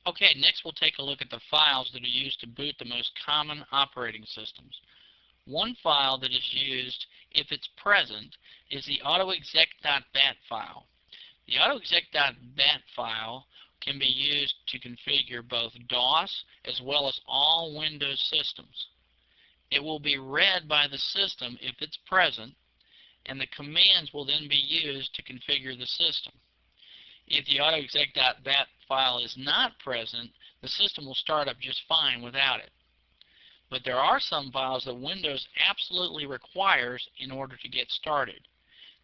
Okay, next we'll take a look at the files that are used to boot the most common operating systems. One file that is used, if it's present, is the autoexec.bat file. The autoexec.bat file can be used to configure both DOS as well as all Windows systems. It will be read by the system if it's present, and the commands will then be used to configure the system. If the autoexec.bat file is not present, the system will start up just fine without it. But there are some files that Windows absolutely requires in order to get started.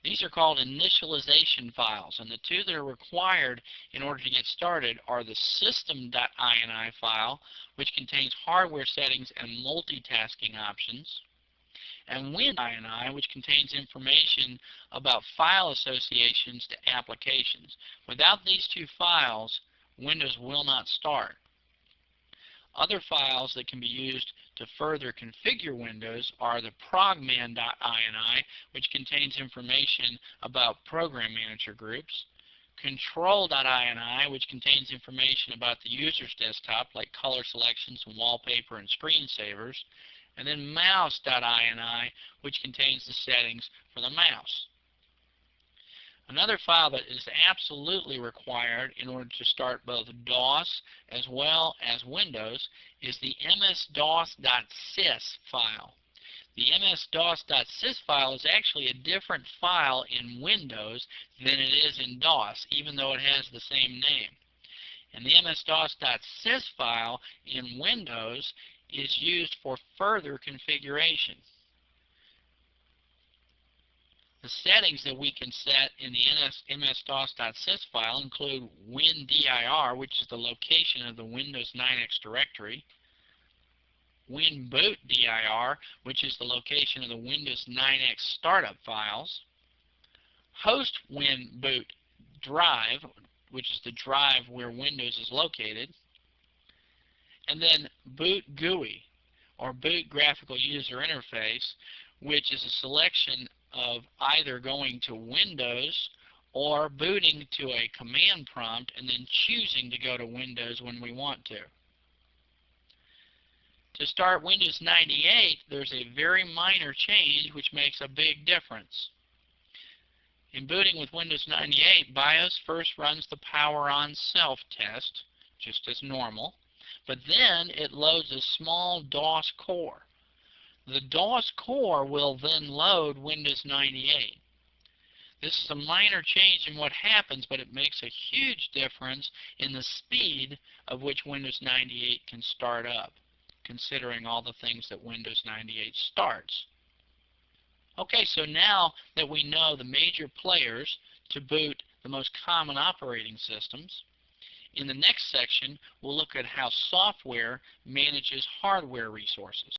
These are called initialization files, and the two that are required in order to get started are the system.ini file, which contains hardware settings and multitasking options, and win.ini, which contains information about file associations to applications. Without these two files, Windows will not start. Other files that can be used to further configure Windows are the progman.ini, which contains information about program manager groups, control.ini, which contains information about the user's desktop, like color selections, wallpaper, and screensavers, and then mouse.ini, which contains the settings for the mouse. Another file that is absolutely required in order to start both DOS as well as Windows is the ms-dos.sys file. The ms-dos.sys file is actually a different file in Windows than it is in DOS, even though it has the same name. And the ms-dos.sys file in Windows is used for further configuration. The settings that we can set in the ms-dos.sys file include windir, which is the location of the Windows 9X directory, winbootdir, which is the location of the Windows 9X startup files, hostwinboot drive, which is the drive where Windows is located, and then boot GUI, or boot graphical user interface, which is a selection of either going to Windows or booting to a command prompt and then choosing to go to Windows when we want to. To start Windows 98, there's a very minor change which makes a big difference. In booting with Windows 98, BIOS first runs the power on self-test, just as normal, but then it loads a small DOS core. The DOS core will then load Windows 98. This is a minor change in what happens, but it makes a huge difference in the speed of which Windows 98 can start up, considering all the things that Windows 98 starts. Okay, so now that we know the major players to boot the most common operating systems, in the next section we'll look at how software manages hardware resources.